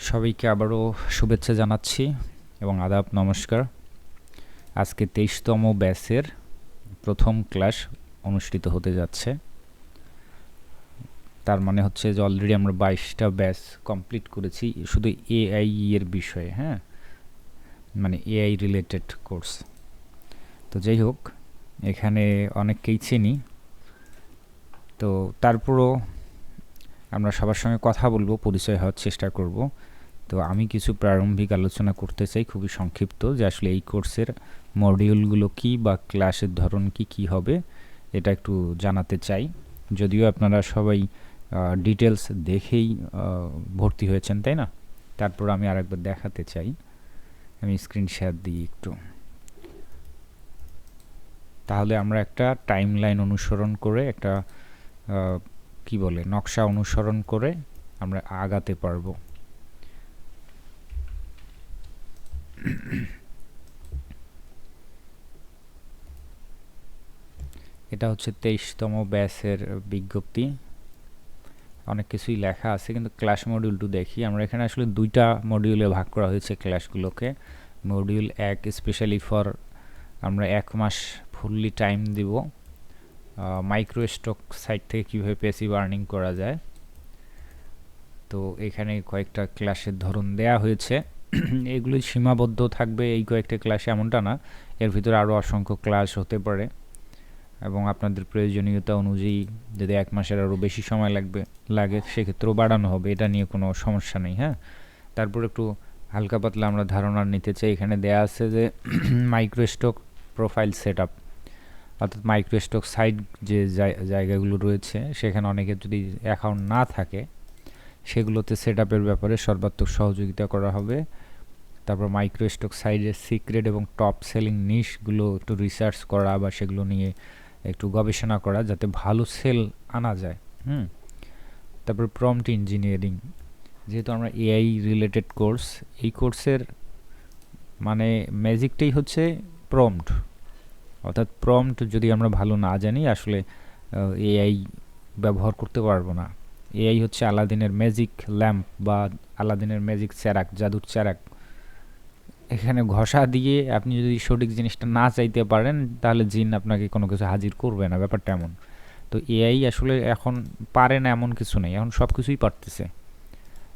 সবাইকে আবারও শুভেচ্ছা জানাচ্ছি এবং আদাব নমস্কার। আজকে 23তম ব্যাচের প্রথম ক্লাস অনুষ্ঠিত হতে যাচ্ছে। তার মানে হচ্ছে যে অলরেডি আমরা 22টা ব্যাচ কমপ্লিট করেছি শুধু এআই এর বিষয়ে, হ্যাঁ, মানে এআই রিলেটেড কোর্স। তো যাই হোক, এখানে অনেককেই চিনি, তো তারপরও আমরা সবার সঙ্গে কথা বলবো, পরিচয় হওয়ার চেষ্টা করব। তো আমি কিছু প্রারম্ভিক আলোচনা করতে চাই, খুবই সংক্ষিপ্ত, যে আসলে এই কোর্সের মডিউলগুলো কি বা ক্লাসের ধরন কি হবে এটা একটু জানাতে চাই। যদিও আপনারা সবাই ডিটেলস দেখেই ভর্তি হয়েছেন, তাই না? তারপর আমি আরেকবার দেখাতে চাই, আমি স্ক্রিন শেয়ার দিই একটু। তাহলে আমরা একটা টাইমলাইন অনুসরণ করে, একটা কি বলে, নকশা অনুসরণ করে আমরা আগাতে পারবো। এটা হচ্ছে 23তম ব্যাচের বিজ্ঞপ্তি। অনেক কিছুই লেখা আছে, কিন্তু ক্লাস মডিউলটু দেখি। আমরা এখানে আসলে দুইটা মডিউলে ভাগ করা হয়েছে ক্লাসগুলোকে। মডিউল 1 স্পেশালি ফর, আমরা 1 মাস ফুললি টাইম দিব মাইক্রো স্টক সাইট থেকে কীভাবে প্যাসিভ আর্নিং করা যায়। তো এখানে কয়েকটা ক্লাসের ধরন দেয়া হয়েছে। এগুলি সীমাবদ্ধ থাকবে এই কয়েকটা ক্লাসে এমনটা না, এর ভিতরে আরও অসংখ্য ক্লাস হতে পারে এবং আপনাদের প্রয়োজনীয়তা অনুযায়ী যদি 1 মাসের আরও বেশি সময় লাগে সেক্ষেত্রেও বাড়ানো হবে, এটা নিয়ে কোনো সমস্যা নেই। হ্যাঁ, তারপর একটু হালকা পাতলা আমরা ধারণা নিতে চাই। এখানে দেয়া আছে যে micro stock profile set up, অর্থাৎ মাইক্রো স্টক সাইট যে জায়গাগুলো রয়েছে সেখানে অনেকের যদি অ্যাকাউন্ট না থাকে সেগুলোতে সেট আপের ব্যাপারে সর্বাত্মক সহযোগিতা করা হবে। তারপর মাইক্রো স্টক সাইটের সিক্রেট এবং টপ সেলিং নিশগুলো একটু রিসার্চ করা বা সেগুলো নিয়ে একটু গবেষণা করা যাতে ভালো সেল আনা যায়। তারপর প্রম্পট ইঞ্জিনিয়ারিং, যেহেতু আমরা এআই রিলেটেড কোর্স, এই কোর্সের মানে ম্যাজিকটাই হচ্ছে প্রম্পট, অর্থাৎ প্রম্পট যদি আমরা ভালো না জানি আসলে এআই ব্যবহার করতে পারবো না। এআই হচ্ছে আলাদিনের ম্যাজিক ল্যাম্প বা আলাদিনের ম্যাজিক চেরাক, জাদুর চেরাক। এখানে ঘষা দিয়ে আপনি যদি সঠিক জিনিসটা না চাইতে পারেন তাহলে জিন আপনাকে কোনো কিছু হাজির করবে না, ব্যাপারটা এমন। তো এআই আসলে এখন পারে না এমন কিছু নেই, এখন সব কিছুই পারতেছে।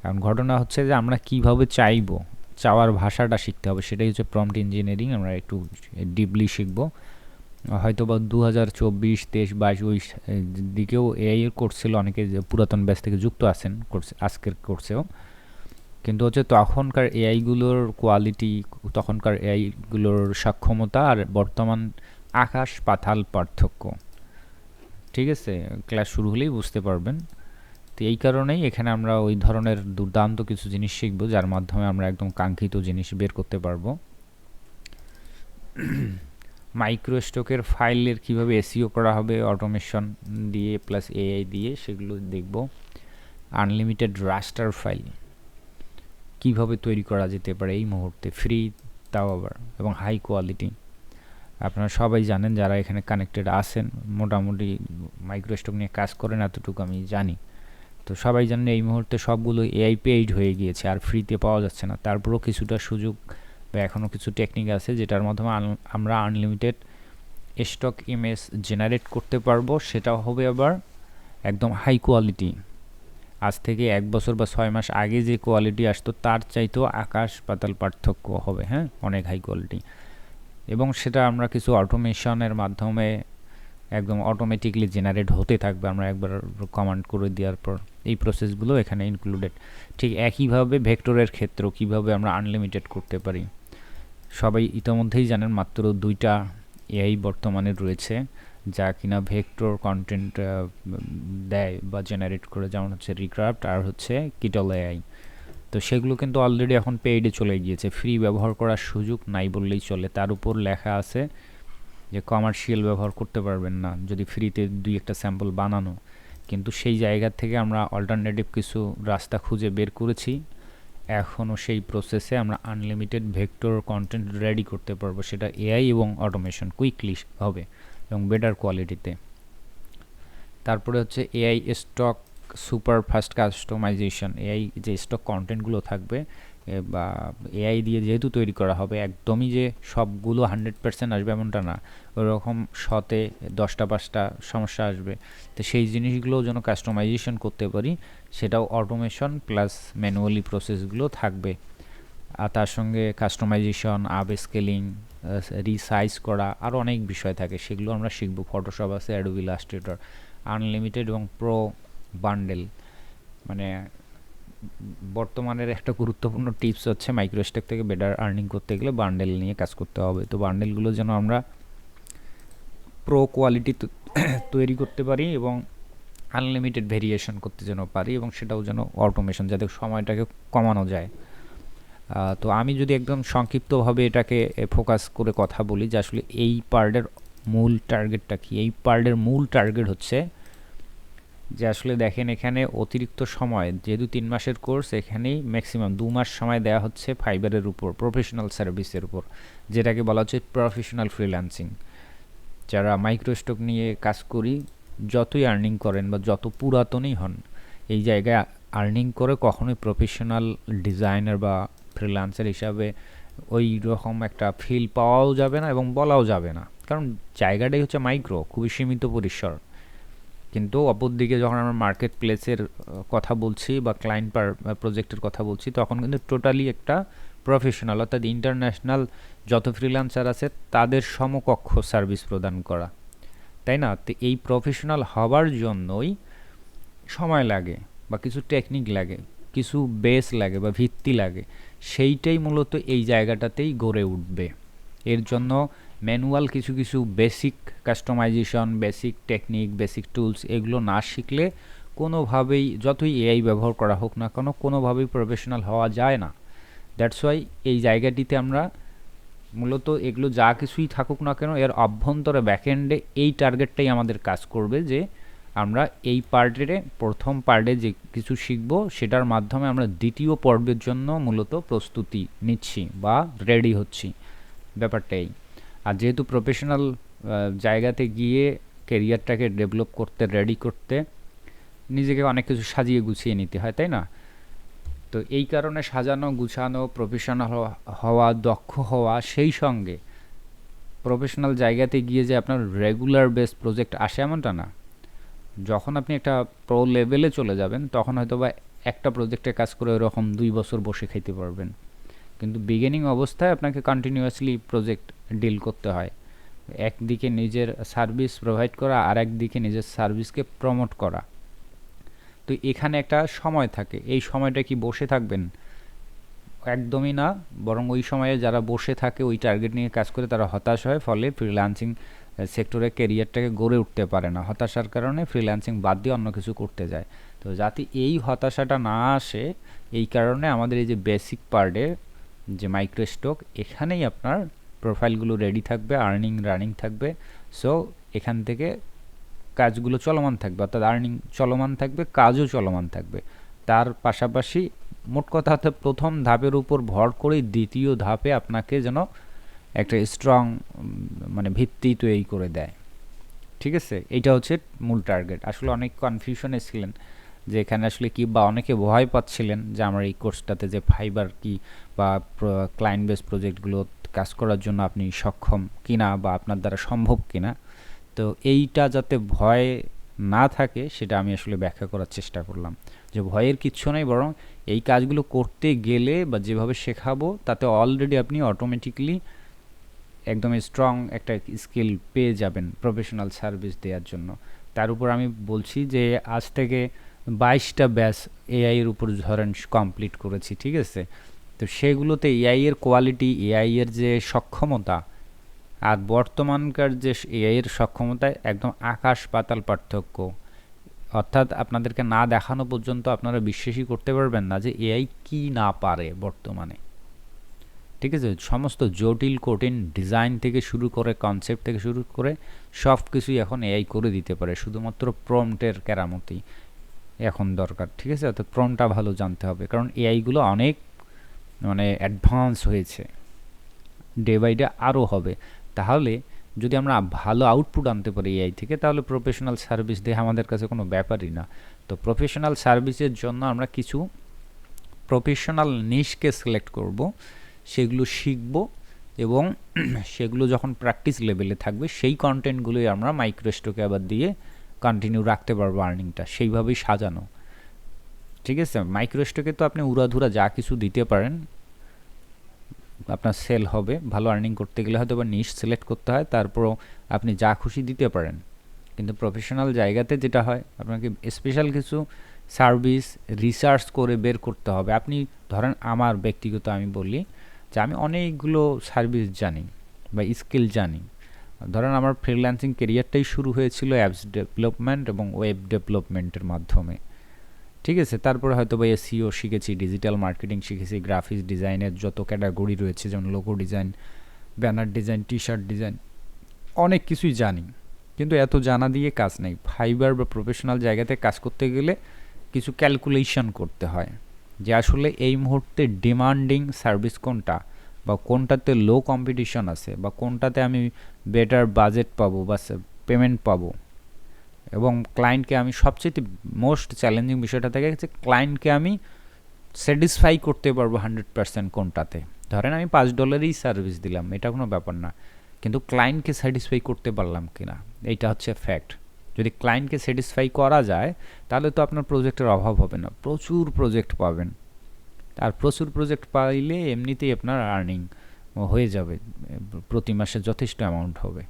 এখন ঘটনা হচ্ছে যে আমরা কিভাবে চাইবো, চাওয়ার ভাষাটা শিখতে হবে, সেটাই হচ্ছে প্রম্পট ইঞ্জিনিয়ারিং। আমরা একটু ডিপলি শিখবো। হয়তো বা 2024, 23, 22 ওই দিকেও এআই এর কোর্স ছিল, অনেকে পুরাতন ব্যাচ থেকে যুক্ত আছেন আজকের কোর্সেও। কিন্তু হচ্ছে তখনকার এআইগুলোর কোয়ালিটি, তখনকার এআইগুলোর সক্ষমতা আর বর্তমান আকাশ পাতাল পার্থক্য। ঠিক আছে, ক্লাস শুরু হলেই বুঝতে পারবেন। তো এই কারণেই এখানে আমরা ওই ধরনের দুর্দান্ত কিছু জিনিস শিখবো যার মাধ্যমে আমরা একদম কাঙ্ক্ষিত জিনিস বের করতে পারবো। মাইক্রো স্টকের ফাইলের কীভাবে এসইও করা হবে অটোমেশন দিয়ে প্লাস এআই দিয়ে, সেগুলো দেখব। আনলিমিটেড রাস্টার ফাইল কিভাবে তৈরি করা যেতে পারে এই মুহূর্তে, ফ্রি তাও আবার, এবং হাই কোয়ালিটি। আপনারা সবাই জানেন যারা এখানে কানেক্টেড আছেন, মোটামুটি মাইক্রো স্টক নিয়ে কাজ করেন এতটুকু আমি জানি। তো সবাই জানেন এই মুহূর্তে সবগুলো এআই পেইড হয়ে গিয়েছে, আর ফ্রিতে পাওয়া যাচ্ছে না। তারপরেও কিছুটা সুযোগ বা এখনও কিছু টেকনিক আছে যেটার মাধ্যমে আমরা আনলিমিটেড স্টক ইমেজ জেনারেট করতে পারবো। সেটাও হবে আবার একদম হাই কোয়ালিটি। আজ থেকে 1 বছর বা 6 মাস আগে যে কোয়ালিটি আসতো তার চাইতেও আকাশ পাতাল পার্থক্য হবে, হ্যাঁ, অনেক হাই কোয়ালিটি। এবং সেটা আমরা কিছু অটোমেশনের মাধ্যমে একদম অটোমেটিকলি জেনারেট হতে থাকবে, আমরা একবার কমান্ড করে দেওয়ার পর। এই প্রসেসগুলো এখানে ইনক্লুডেড। ঠিক একইভাবে ভেক্টরের ক্ষেত্রেও কীভাবে আমরা আনলিমিটেড করতে পারি। সবাই ইতিমধ্যেই জানেন মাত্র 2টা এআই বর্তমানে রয়েছে যা কিনা ভেক্টর কন্টেন্ট দেয় বা জেনারেট করে, যেমন হচ্ছে রিক্রাফট আর হচ্ছে কিটল এআই। তো সেগুলো কিন্তু অলরেডি এখন পেইডে চলে গিয়েছে, ফ্রি ব্যবহার করার সুযোগ নাই বললেই চলে। তার উপর লেখা আছে যে কমার্শিয়াল ব্যবহার করতে পারবেন না যদি ফ্রিতে 2-1টা স্যাম্পল বানানো। কিন্তু সেই জায়গা থেকে আমরা অল্টারনেটিভ কিছু রাস্তা খুঁজে বের করেছি। এখনও সেই প্রসেসে আমরা আনলিমিটেড ভেক্টর কন্টেন্ট রেডি করতে পারবো, সেটা এআই এবং অটোমেশন কুইকলি হবে এবং বেটার কোয়ালিটিতে। তারপরে হচ্ছে AI stock super fast customization, AI যে স্টক কন্টেন্টগুলো থাকবে বা এআই দিয়ে যেহেতু তৈরি করা হবে, একদমই যে সবগুলো 100% আসবে এমনটা না, ওরকম শতে 10টা 5টা সমস্যা আসবে। তো সেই জিনিসগুলো যেন কাস্টমাইজেশন করতে পারি, সেটাও অটোমেশন প্লাস ম্যানুয়ালি প্রসেসগুলো থাকবে। আর তার সঙ্গে কাস্টমাইজেশন, আপ স্কেলিং, রিসাইজ করা, আরও অনেক বিষয় থাকে, সেগুলো আমরা শিখব। ফটোশপ আছে, অ্যাডোবি ইলাস্ট্রেটর, আনলিমিটেড এবং প্রো বান্ডেল। মানে বর্তমানের একটা গুরুত্বপূর্ণ টিপস হচ্ছে মাইক্রোস্টেক থেকে বেটার আর্নিং করতে গেলে বান্ডেল নিয়ে কাজ করতে হবে। তো বান্ডেলগুলো যেন আমরা প্রো কোয়ালিটি তৈরি করতে পারি এবং আনলিমিটেড ভেরিয়েশন করতে যেন পারি, এবং সেটাও যেন অটোমেশন, যাতে সময়টাকে কমানো যায়। তো আমি যদি একদম সংক্ষিপ্তভাবে এটাকে ফোকাস করে কথা বলি যে আসলে এই পার্টের মূল টার্গেটটা কি। এই পার্টের মূল টার্গেট হচ্ছে যে আসলে দেখেন এখানে অতিরিক্ত সময়, যেহেতু 3 মাসের কোর্স, এখানেই ম্যাক্সিমাম 2 মাস সময় দেওয়া হচ্ছে ফাইবারের উপর, প্রফেশনাল সার্ভিসের উপর, যেটাকে বলা হচ্ছে প্রফেশনাল ফ্রিল্যান্সিং। যারা মাইক্রোস্টক নিয়ে কাজ করি, যতই আর্নিং করেন বা যত পুরাতনই হন, এই জায়গায় আর্নিং করে কখনোই প্রফেশনাল ডিজাইনার বা ফ্রিল্যান্সার হিসাবে ওই রকম একটা ফিল পাওয়াও যাবে না এবং বলাও যাবে না, কারণ জায়গাটাই হচ্ছে মাইক্রো, খুবই সীমিত পরিসর। কিন্তু অপরদিকে যখন আমরা মার্কেট প্লেসের কথা বলছি বা ক্লায়েন্ট প্রজেক্টের কথা বলছি, তখন কিন্তু টোটালি একটা প্রফেশনাল, অর্থাৎ ইন্টারন্যাশনাল যত ফ্রিল্যান্সার আছে তাদের সমকক্ষ সার্ভিস প্রদান করা, তাই না? তো এই প্রফেশনাল হবার জন্যই সময় লাগে বা কিছু টেকনিক লাগে, কিছু বেস লাগে বা ভিত্তি লাগে, সেইটাই মূলত এই জায়গাটাতেই গড়ে উঠবে। এর জন্য ম্যানুয়াল কিছু কিছু basic customization, basic technique, basic tools, এগুলো না শিখলে কোনোভাবেই, যতই এআই ব্যবহার করা হোক না কেন, কোনোভাবেই প্রফেশনাল হওয়া যায় না। দ্যাটস ওয়াই এই জায়গাটিতে আমরা মূলত এগুলো যা কিছুই থাকুক না কেন, এর অভ্যন্তরে ব্যাকএন্ডে এই টার্গেটটাই আমাদের কাজ করবে যে আমরা এই পার্টে, প্রথম পার্টে যে কিছু শিখব, সেটার মাধ্যমে আমরা দ্বিতীয় পর্বের জন্য মূলত প্রস্তুতি নিচ্ছি বা রেডি হচ্ছি, ব্যাপারটাই। আর যেহেতু প্রফেশনাল জায়গাতে গিয়ে কেরিয়ারটাকে ডেভেলপ করতে, রেডি করতে নিজেকে অনেক কিছু সাজিয়ে গুছিয়ে নিতে হয়, তাই না? তো এই কারণে সাজানো গুছানো, প্রফেশনাল হওয়া, দক্ষ হওয়া, সেই সঙ্গে প্রফেশনাল জায়গাতে গিয়ে যে আপনার রেগুলার বেস প্রজেক্ট আসে এমনটা না। যখন আপনি একটা প্রো লেভেলে চলে যাবেন, তখন হয়তো বা একটা প্রজেক্টে কাজ করে ওরকম 2 বছর বসে খাইতে পারবেন, কিন্তু বিগিনিং অবস্থায় আপনাকে কন্টিনিউয়াসলি প্রজেক্ট ডিল করতে হয়। একদিকে নিজের সার্ভিস প্রোভাইড করা, আর একদিকে নিজের সার্ভিসকে প্রমোট করা। তো এখানে একটা সময় থাকে, এই সময়টা কি বসে থাকবেন? একদমই না, বরং ওই সময়ে যারা বসে থাকে, ওই টার্গেট নিয়ে কাজ করে, তারা হতাশ হয়, ফলে ফ্রিল্যান্সিং সেক্টরে ক্যারিয়ারটাকে গড়ে উঠতে পারে না। হতাশার কারণে ফ্রিল্যান্সিং বাদ দিয়ে অন্য কিছু করতে যায়। তো যাতে এই হতাশাটা না আসে, এই কারণে আমাদের এই যে বেসিক পার্টে যে মাইক্রোস্টক, এখানেই আপনার প্রোফাইলগুলো রেডি থাকবে, আর্নিং রানিং থাকবে। সো এখান থেকে কাজগুলো চলমান থাকবে, অর্থাৎ আর্নিং চলমান থাকবে, কাজও চলমান থাকবে। তার পাশাপাশি মোট কথা হচ্ছে প্রথম ধাপের উপর ভর করে দ্বিতীয় ধাপে আপনাকে যেন একটা স্ট্রং মানে ভিত্তি তৈরি করে দেয়। ঠিক আছে, এইটা হচ্ছে মূল টার্গেট। আসলে অনেক কনফিউশনে ছিলেন যে এখানে আসলে কি, বা অনেকে ভয় পাচ্ছিলেন যে আমার এই কোর্সটাতে যে ফাইবার কি বা ক্লায়েন্ট বেস প্রজেক্টগুলো কাজ করার জন্য আপনি সক্ষম কিনা বা আপনার দ্বারা সম্ভব কিনা। তো এইটা যাতে ভয় না থাকে, সেটা আমি আসলে ব্যাখ্যা করার চেষ্টা করলাম যে ভয়ের কিচ্ছু নেই, বরং এই কাজগুলো করতে গেলে বা যেভাবে শেখাবো, তাতে অলরেডি আপনি অটোমেটিকলি একদম স্ট্রং একটা স্কিল পেয়ে যাবেন প্রফেশনাল সার্ভিস দেওয়ার জন্য। তার উপর আমি বলছি যে আজ থেকে 22টা ব্যাচ এআই এর উপর ধরেন কমপ্লিট করেছি, ঠিক আছে? তো সেগুলোতে এআই এর কোয়ালিটি, এআই এর যে সক্ষমতা আর বর্তমানকার যে এআই এর সক্ষমতায় একদম আকাশ পাতাল পার্থক্য। অর্থাৎ আপনাদেরকে না দেখানো পর্যন্ত আপনারা বিশ্বাসই করতে পারবেন না যে এআই কি না পারে বর্তমানে। ঠিক আছে, সমস্ত জটিল কঠিন ডিজাইন থেকে শুরু করে, কনসেপ্ট থেকে শুরু করে সব কিছুই এখন এআই করে দিতে পারে, শুধুমাত্র প্রম্পটের কেরামতি এখন দরকার। ঠিক আছে, অর্থাৎ প্রম্পটটা ভালো জানতে হবে, কারণ এআইগুলো অনেক মানে অ্যাডভান্স হয়েছে, ডে বাই ডে আরও হবে। তাহলে যদি আমরা ভালো আউটপুট আনতে পারি এআই থেকে, তাহলে প্রফেশনাল সার্ভিস দিয়ে আমাদের কাছে কোনো ব্যাপারই না। তো প্রফেশনাল সার্ভিসের জন্য আমরা কিছু প্রফেশনাল নিশকে সিলেক্ট করব, সেগুলো শিখব, এবং সেগুলো যখন প্র্যাকটিস লেভেলে থাকবে সেই কন্টেন্টগুলোই আমরা মাইক্রোস্টকে আবার দিয়ে কন্টিনিউ রাখতে পারবো আর্নিংটা, সেইভাবেই সাজানো। ঠিক আছে, মাইক্রোস্টকে তো আপনি উড়াধুরা যা কিছু দিতে পারেন, আপনার সেল হবে। ভালো আর্নিং করতে গেলে হয়তো বা নিশ সিলেক্ট করতে হয়, তারপরও আপনি যা খুশি দিতে পারেন। কিন্তু প্রফেশনাল জায়গাতে যেটা হয়, আপনাকে স্পেশাল কিছু সার্ভিস রিসার্চ করে বের করতে হবে। আপনি ধরেন, আমার ব্যক্তিগত আমি বলি যে আমি অনেকগুলো সার্ভিস জানি বা স্কিল জানি। ধরেন আমার ফ্রিল্যান্সিং কেরিয়ারটাই শুরু হয়েছিল অ্যাপস ডেভেলপমেন্ট এবং ওয়েব ডেভেলপমেন্টের মাধ্যমে। ঠিক আছে, তারপরে হয়তো বা এসইও শিখেছি, ডিজিটাল মার্কেটিং শিখেছি, গ্রাফিক্স ডিজাইনের যত ক্যাটাগরি রয়েছে, যেমন logo design, banner design, T shirt design, অনেক কিছুই জানি। কিন্তু এত জানা দিয়ে কাজ নেই। ফাইবার বা প্রফেশনাল জায়গাতে কাজ করতে গেলে কিছু ক্যালকুলেশন করতে হয় যে আসলে এই মুহূর্তে ডিমান্ডিং সার্ভিস কোনটা, বা কোনটাতে লো কম্পিটিশন আছে, বা কোনটাতে আমি বেটার বাজেট পাবো বা পেমেন্ট পাবো। এবং ক্লায়েন্টকে আমি সবচেয়ে মোস্ট চ্যালেঞ্জিং বিষয়টা থেকে গেছে, ক্লায়েন্টকে আমি স্যাটিসফাই করতে পারবো 100% কোনটাতে। ধরেন আমি $5 সার্ভিস দিলাম, এটা কোনো ব্যাপার না, কিন্তু ক্লায়েন্টকে স্যাটিসফাই করতে পারলাম কিনা, এইটা হচ্ছে ফ্যাক্ট। যদি ক্লায়েন্টকে স্যাটিসফাই করা যায়, তাহলে তো আপনার প্রজেক্টের অভাব হবে না, প্রচুর প্রজেক্ট পাবেন। আর প্রচুর প্রজেক্ট পাইলে এমনিতেই আপনার আর্নিং হয়ে যাবে, প্রতি মাসে যথেষ্ট অ্যামাউন্ট হবে।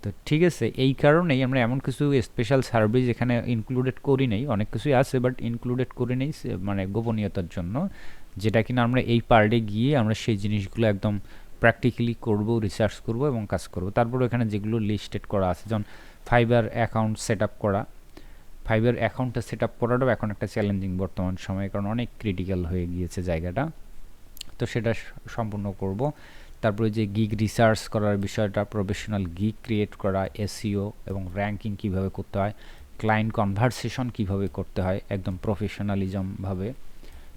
তো ঠিক আছে, এই কারণেই আমরা এমন কিছু স্পেশাল সার্ভিস এখানে ইনক্লুডেড করি নেই। অনেক কিছুই আছে, বাট ইনক্লুডেড করি নেই মানে গোপনীয়তার জন্য, যেটা কিনা আমরা এই পার্টে গিয়ে আমরা সেই জিনিসগুলো একদম প্র্যাকটিক্যালি করব, রিসার্চ করব এবং কাজ করব। তারপর এখানে যেগুলো লিস্টেড করা আছে, যেমন ফাইবার অ্যাকাউন্ট সেট আপ করা। ফাইবার অ্যাকাউন্টটা সেট আপ করাটাও এখন একটা চ্যালেঞ্জিং বর্তমান সময়ে, কারণ অনেক ক্রিটিক্যাল হয়ে গিয়েছে জায়গাটা। তো সেটা সম্পূর্ণ করব। তারপরে যে গিগ রিসার্চ করার বিষয়টা, প্রফেশনাল গিগ ক্রিয়েট করা, এসইও এবং র্যাঙ্কিং কিভাবে করতে হয়, ক্লায়েন্ট কনভারসেশন কিভাবে করতে হয় একদম প্রফেশনালিজমভাবে।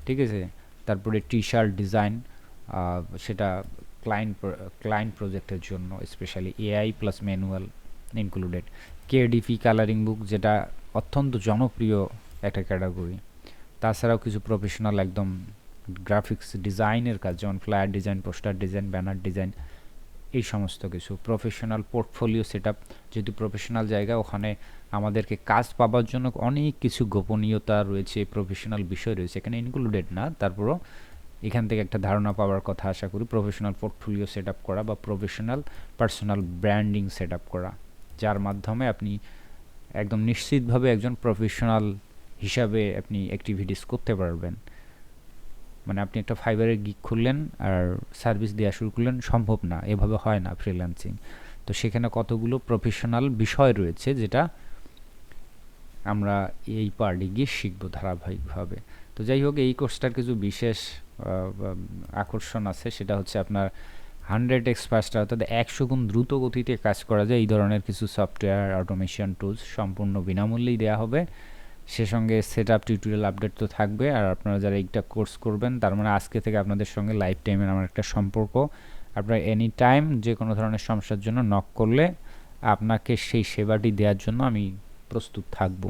ঠিক আছে, তারপরে টি শার্ট ডিজাইন, সেটা ক্লায়েন্ট প্রজেক্টের জন্য specially AI plus manual included. KDP colouring বুক, যেটা অত্যন্ত জনপ্রিয় একটা ক্যাটাগরি। তাছাড়াও কিছু প্রফেশনাল একদম গ্রাফিক্স ডিজাইনের কাজ, যেমন flyer design, poster design, banner design, এই সমস্ত কিছু। প্রফেশনাল পোর্টফোলিও সেট আপ, যেহেতু প্রফেশনাল জায়গা, ওখানে আমাদেরকে কাজ পাবার জন্য অনেক কিছু গোপনীয়তা রয়েছে, প্রফেশনাল বিষয় রয়েছে, এখানে ইনক্লুডেড না, তারপরও এখান থেকে একটা ধারণা পাওয়ার কথা আশা করি। প্রফেশনাল পোর্টফোলিও সেট আপ করা বা professional personal branding set up করা, যার মাধ্যমে আপনি একদম নিশ্চিতভাবে একজন প্রফেশনাল হিসাবে আপনি অ্যাক্টিভিটিস করতে পারবেন। মানে আপনি একটা ফাইবারের গিগ খুললেন আর সার্ভিস দেওয়া শুরু করলেন, সম্ভব না, এভাবে হয় না ফ্রিল্যান্সিং। তো সেখানে কতগুলো প্রফেশনাল বিষয় রয়েছে, যেটা আমরা এই পার্টে গিয়ে শিখবো ধারাবাহিকভাবে। তো যাই হোক, এই কোর্সটার কিছু বিশেষ আকর্ষণ আছে, সেটা হচ্ছে আপনার 100x ফাস্টার, অর্থাৎ 100 গুণ দ্রুত গতিতে কাজ করা যায় এই ধরনের কিছু সফটওয়্যার অটোমেশন টুলস সম্পূর্ণ বিনামূল্যেই দেওয়া হবে। সে সঙ্গে সেট আপ টিউটোরিয়াল আপডেট তো থাকবে। আর আপনারা যারা এইটা কোর্স করবেন, তার মানে আজকে থেকে আপনাদের সঙ্গে লাইফ টাইমের আমার একটা সম্পর্ক। আপনারা এনি টাইম যে কোনো ধরনের সমস্যার জন্য নক করলে আপনাকে সেই সেবাটি দেওয়ার জন্য আমি প্রস্তুত থাকব।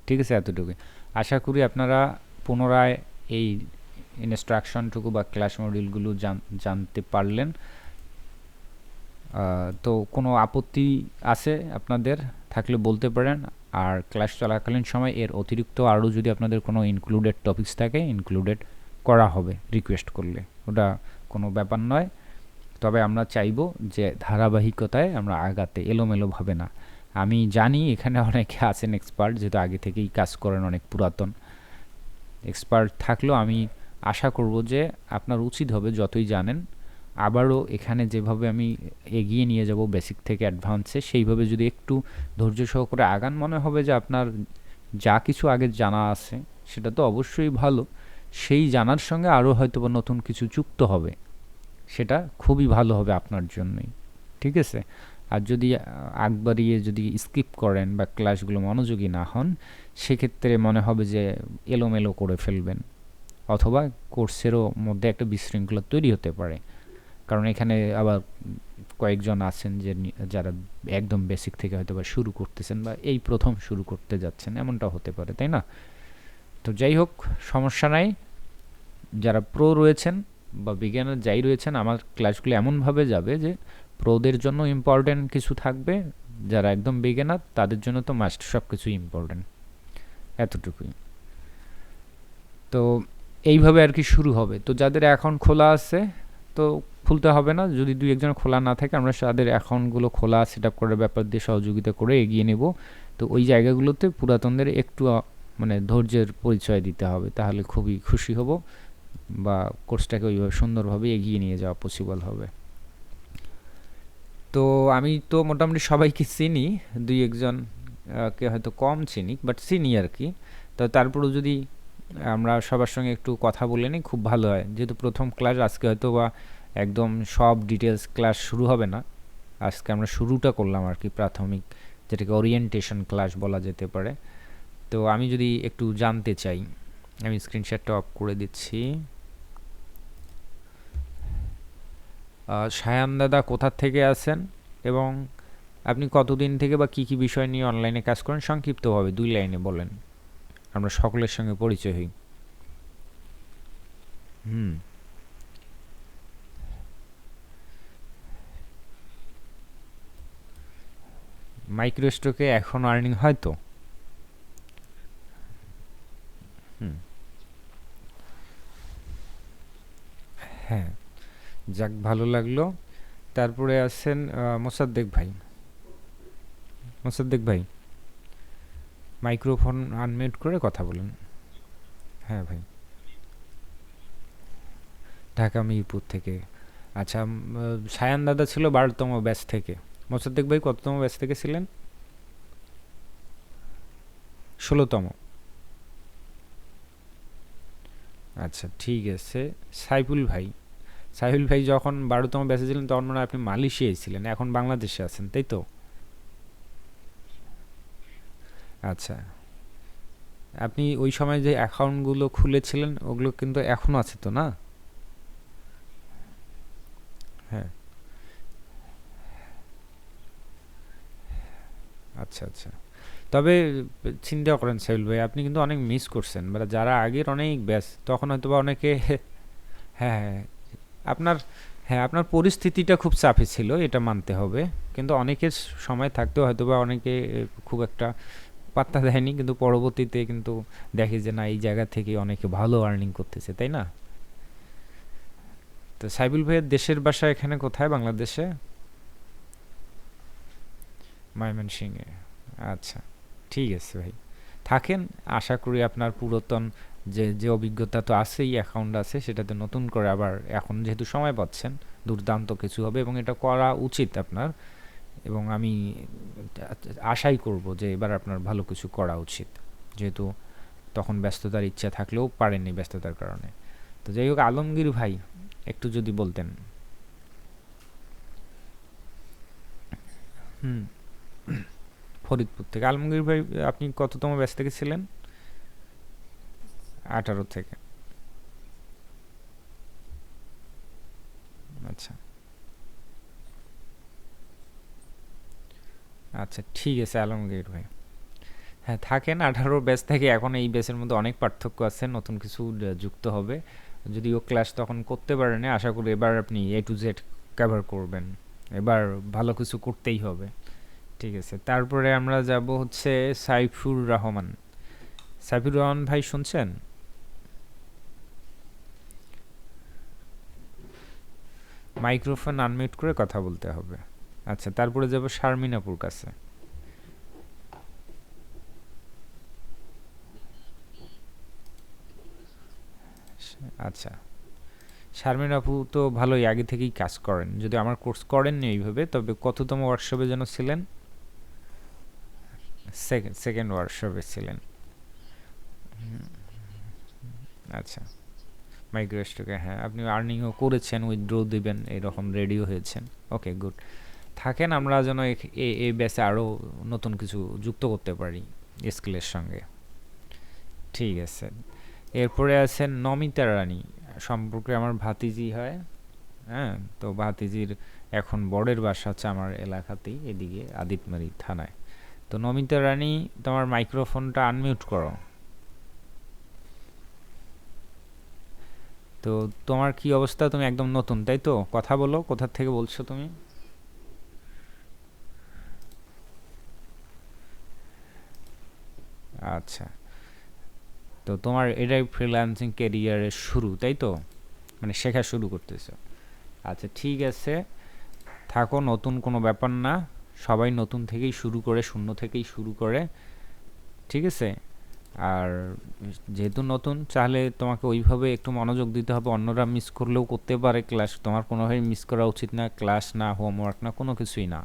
ঠিক আছে, এতটুকুই। আশা করি আপনারা পুনরায় এই ইনস্ট্রাকশনটুকু বা ক্লাস মডিউলগুলো জানতে পারলেন। তো কোনো আপত্তি আছে আপনাদের থাকলে বলতে পারেন। আর ক্লাস চলাকালীন সময় এর অতিরিক্ত আরও যদি আপনাদের কোনো ইনক্লুডেড টপিকস থাকে, ইনক্লুডেড করা হবে রিকোয়েস্ট করলে, ওটা কোনো ব্যাপার নয়। তবে আমরা চাইবো যে ধারাবাহিকতায় আমরা আগাতে, এলোমেলোভাবে না। আমি জানি এখানে অনেকে আছেন এক্সপার্ট, যেহেতু আগে থেকেই কাজ করেন, অনেক পুরাতন এক্সপার্ট থাকলেও আমি আশা করব যে আপনার উচিত হবে যতই জানেন আবারও এখানে যেভাবে আমি এগিয়ে নিয়ে যাব বেসিক থেকে অ্যাডভান্সে, সেইভাবে যদি একটু ধৈর্য সহকারে আগান, মনে হবে যে আপনার যা কিছু আগে জানা আছে সেটা তো অবশ্যই ভালো, সেই জানার সঙ্গে আরও হয়তো বা নতুন কিছু যুক্ত হবে, সেটা খুবই ভালো হবে আপনার জন্যই। ঠিক আছে, আর যদি আগ বাড়িয়ে যদি স্কিপ করেন বা ক্লাসগুলো মনোযোগী না হন, সেক্ষেত্রে মনে হবে যে এলোমেলো করে ফেলবেন, অথবা কোর্সেরও মধ্যে একটা বিশৃঙ্খলা তৈরি হতে পারে। কারণ এখানে আবার কয়েকজন আছেন যারা একদম বেসিক থেকে হয়তো বা শুরু করতেছেন বা এই প্রথম শুরু করতে যাচ্ছেন, এমনটা হতে পারে, তাই না? তো যাই হোক, সমস্যা নাই। যারা প্রো রয়েছেন বা বিজ্ঞানের যাই রয়েছেন, আমার ক্লাসগুলো এমনভাবে যাবে যে প্রোদের জন্য ইম্পর্টেন্ট কিছু থাকবে, যারা একদম বিজ্ঞানার তাদের জন্য তো মাস্ট সব কিছুই ইম্পর্টেন্ট, এতটুকুই। তো এইভাবে আর কি শুরু হবে। তো যাদের অ্যাকাউন্ট খোলা আছে তো খুলতে হবে না, যদি দুই একজন খোলা না থাকে আমরা তাদের অ্যাকাউন্টগুলো খোলা সেট আপ করার ব্যাপার দিয়ে সহযোগিতা করে এগিয়ে নেব। তো ওই জায়গাগুলোতে পুরাতনদের একটু মানে ধৈর্যের পরিচয় দিতে হবে, তাহলে খুবই খুশি হব বা কোর্সটাকে ওইভাবে সুন্দরভাবে এগিয়ে নিয়ে যাওয়া পসিবল হবে। তো আমি তো মোটামুটি সবাইকে চিনি, দুই একজন কে হয়তো কম চিনি, বাট চিনি আর কি। তো তারপরেও যদি আমরা সবার সঙ্গে একটু কথা বলে নিই খুব ভালো হয়, যেহেতু প্রথম ক্লাস আজকে হয়তো বা একদম সব ডিটেলস ক্লাস শুরু হবে না। আজকে আমরা শুরুটা করলাম আর কি, প্রাথমিক, যেটাকে ওরিয়েন্টেশন ক্লাস বলা যেতে পারে। তো আমি যদি একটু জানতে চাই, আমি স্ক্রিনশটটা অফ করে দিচ্ছি। সায়ান দাদা কোথা থেকে আছেন এবং আপনি কতদিন থেকে বা কি কি বিষয় নিয়ে অনলাইনে কাজ করেন, সংক্ষিপ্তভাবে 2 লাইনে বলেন, আমরা সকলের সঙ্গে পরিচয় হই। হুম। মাইক্রোস্ট্রোকে এখন আর্নিং হয় তো? হুম। হ্যাঁ, যাক ভালো লাগলো। তারপরে আছেন মোসাদ্দেক ভাই। মোসাদ্দেক ভাই, মাইক্রোফোন আনমিউট করে কথা বলেন। হ্যাঁ ভাই। ঢাকা মিরপুর থেকে। আচ্ছা, সায়ান দাদা ছিল 12তম ব্যাচ থেকে। মোসাদ্দেক ভাই কততম ব্যাচ থেকে ছিলেন? 16তম। আচ্ছা ঠিক আছে। সাইফুল ভাই, সাইফুল ভাই যখন 12তম ব্যাচে ছিলেন তখন মনে হয় আপনি মালয়েশিয়ায় ছিলেন, এখন বাংলাদেশে আছেন, তাই তো? আচ্ছা, আপনি ওই সময় যে অ্যাকাউন্টগুলো খুলেছিলেন ওগুলো কিন্তু এখনও আছে তো, না? হ্যাঁ। আচ্ছা আচ্ছা। তবে চিন্তা করেন সাইফুল ভাই, আপনি কিন্তু অনেক মিস করছেন, মানে যারা আগের অনেক ব্যাচ তখন হয়তো বা অনেকে হ্যাঁ হ্যাঁ আপনার, হ্যাঁ আপনার পরিস্থিতিটা খুব চাপে ছিল, এটা মানতে হবে। কিন্তু অনেকের সময় থাকতেও হয়তো বা অনেকে খুব একটা পাত্তা দেয়নি, কিন্তু পরবর্তীতে কিন্তু দেখে যে না, এই জায়গা থেকে অনেকে ভালো আর্নিং করতেছে, তাই না? তো সাইবুল ভাইয়ের দেশের বাসা এখানে কোথায়, বাংলাদেশে? ময়মনসিংহে। আচ্ছা ঠিক আছে ভাই, থাকেন। আশা করি আপনার পুরাতন যে যে অভিজ্ঞতা তো আছেই, অ্যাকাউন্ট আছে, সেটাতে নতুন করে আবার এখন যেহেতু সময় পাচ্ছেন দুর্দান্ত কিছু হবে এবং এটা করা উচিত আপনার। এবং আমি আশাই করব যে এবার আপনার ভালো কিছু করা উচিত, যেহেতু তখন ব্যস্ততার ইচ্ছা থাকলেও পারেননি ব্যস্ততার কারণে। তো যাই হোক, আলমগীর ভাই একটু যদি বলতেন। হুম। ফরিদপুর থেকে আলমগীর ভাই, আপনি কততম ব্যাচ থেকে ছিলেন? 18 থেকে। আচ্ছা আচ্ছা ঠিক আছে আলমগীর ভাই। হ্যাঁ থাকেন, 18 ব্যাচ থেকে এখন এই ব্যাচের মধ্যে অনেক পার্থক্য আছে, নতুন কিছু যুক্ত হবে। যদিও ক্লাস তখন করতে পারেন, আশা করি এবার আপনি A to Z কভার করবেন, এবার ভালো কিছু করতেই হবে। ঠিক আছে, তারপরে আমরা যাব হচ্ছে সাইফুর রহমান। সাইফুর রহমান ভাই শুনছেন? মাইক্রোফোন আনমিউট করে কথা বলতে হবে। আচ্ছা, তারপরে যাব শারমিনাপুর কাছে। আচ্ছা, শারমিন আপু তো ভালোই আগে থেকেই কাজ করেন, যদি আমার কোর্স করেননি এইভাবে, তবে কততম ওয়ার্কশপে যেন ছিলেন? সেকেন্ড সেকেন্ড ওয়ার্কশপে ছিলেন। আচ্ছা, মাইক্রোস্টকে, হ্যাঁ আপনি আর্নিংও করেছেন, উইথড্র দিবেন এরকম রেডিও হয়েছেন। ওকে গুড, থাকেন, আমরা যেন এই ব্যাচে আরও নতুন কিছু যুক্ত করতে পারি স্কিলের সঙ্গে। ঠিক আছে। এরপরে আছেন নমিতা রানী, সম্পর্কে আমার ভাতিজি হয়। হ্যাঁ, তো ভাতিজির এখন বরের বাসা হচ্ছে আমার এলাকাতেই, এদিকে আদিতমারি থানায়। তো নমিতা রানী, তোমার মাইক্রোফোনটা আনমিউট করো। তো তোমার কি অবস্থা? তুমি একদম নতুন তাই তো? কথা বলো, কোথা থেকে বলছো তুমি? আচ্ছা, তো তোমার এটাই ফ্রিল্যান্সিং ক্যারিয়ারের শুরু তাই তো? মানে শেখা শুরু করতেছো। আচ্ছা ঠিক আছে, থাকো, নতুন কোনো ব্যাপার না। সবাই নতুন থেকেই শুরু করে, শূন্য থেকেই শুরু করে, ঠিক আছে? আর যেহেতু নতুন, চাইলে তোমাকে ওইভাবে একটু মনোযোগ দিতে হবে। অন্যরা মিস করলেও করতে পারে ক্লাস, তোমার কোনোভাবেই মিস করা উচিত না। ক্লাস না, হোমওয়ার্ক না, কোনো কিছুই না।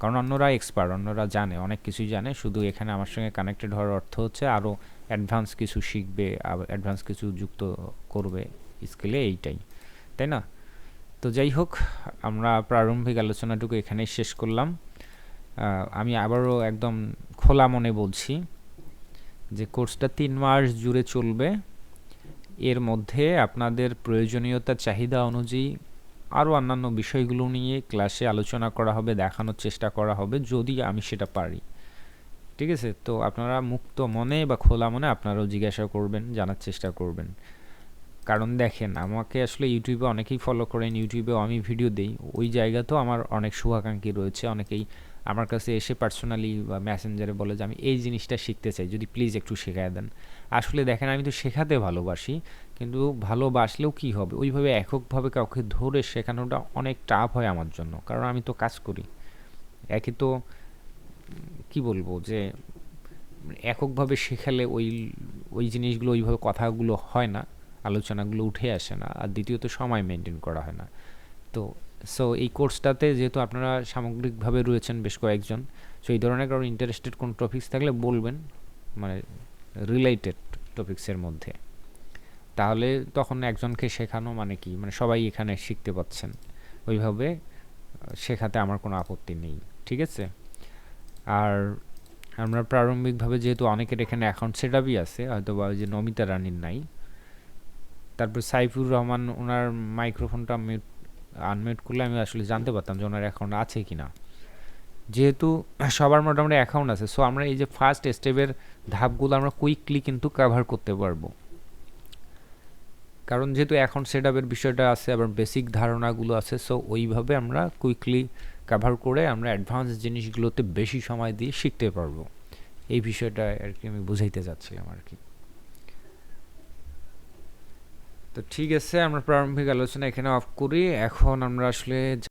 কারণ অন্যরা এক্সপার্ট, অন্যরা জানে, অনেক কিছুই জানে। শুধু এখানে আমার সঙ্গে কানেক্টেড হওয়ার অর্থ হচ্ছে আরও অ্যাডভান্স কিছু শিখবে, অ্যাডভান্স কিছু যুক্ত করবে স্কিলে, এইটাই, তাই না? তো যাই হোক, আমরা প্রারম্ভিক আলোচনাটুকু এখানেই শেষ করলাম। আমি আবারও একদম খোলা মনে বলছি যে কোর্সটা 3 মাস জুড়ে চলবে। এর মধ্যে আপনাদের প্রয়োজনীয়তা, চাহিদা অনুযায়ী আরও অন্যান্য বিষয়গুলো নিয়ে ক্লাসে আলোচনা করা হবে, দেখানোর চেষ্টা করা হবে যদি আমি সেটা পারি, ঠিক আছে? তো আপনারা মুক্ত মনে বা খোলা মনে আপনারাও জিজ্ঞাসা করবেন, জানার চেষ্টা করবেন। কারণ দেখেন, আমাকে আসলে ইউটিউবে অনেকেই ফলো করেন, ইউটিউবেও আমি ভিডিও দিই, ওই জায়গাতেও আমার অনেক শুভাকাঙ্ক্ষী রয়েছে। অনেকেই আমার কাছে এসে পার্সোনালি বা মেসেঞ্জারে বলে যে আমি এই জিনিসটা শিখতে চাই, যদি প্লিজ একটু শেখায় দেন। আসলে দেখেন, আমি তো শেখাতে ভালোবাসি, কিন্তু ভালোবাসলেও কি হবে, ওইভাবে এককভাবে কাউকে ধরে শেখানোটা অনেক টাফ হয় আমার জন্য, কারণ আমি তো কাজ করি। একে তো কি বলবো যে এককভাবে শেখালে ওই ওই জিনিসগুলো, ওইভাবে কথাগুলো হয় না, আলোচনাগুলো উঠে আসে না, আর দ্বিতীয়ত সময় মেনটেন করা হয় না। তো সো এই কোর্সটাতে যেহেতু আপনারা সামগ্রিকভাবে রয়েছেন বেশ কয়েকজন, সো এই ধরনের কারো ইন্টারেস্টেড কোন টপিকস থাকলে বলবেন, মানে রিলেটেড টপিক্সের মধ্যে। তাহলে তখন একজনকে শেখানো মানে কি, মানে সবাই এখানে শিখতে পাচ্ছেন, ওইভাবে শেখাতে আমার কোনো আপত্তি নেই, ঠিক আছে? আর আমরা প্রারম্ভিকভাবে যেহেতু অনেকের এখানে অ্যাকাউন্ট সেটআপই আছে, হয়তো বা ওই যে নমিতা রানীর নাই, তারপর সাইফুর রহমান, ওনার মাইক্রোফোনটা আনমিউট করলে আমি আসলে জানতে পারতাম যে ওনার অ্যাকাউন্ট আছে কি না। যেহেতু সবার মোটামুটি অ্যাকাউন্ট আছে, সো আমরা এই যে ফার্স্ট স্টেপের ধাপগুলো আমরা কুইকলি কিন্তু কভার করতে পারবো। কারণ যেহেতু অ্যাকাউন্ট সেটআপের বিষয়টা আছে, আবার বেসিক ধারণাগুলো আছে, সো ওইভাবে আমরা কুইকলি কভার করে আমরা অ্যাডভান্স জিনিসগুলোতে বেশি সময় দিয়ে শিখতে পারবো। এই বিষয়টা আর কি আমি বুঝাইতে চাচ্ছিলাম আর কি। তো ঠিক আছে, আমরা প্রারম্ভিক আলোচনা এখানে অফ করি। এখন আমরা আসলে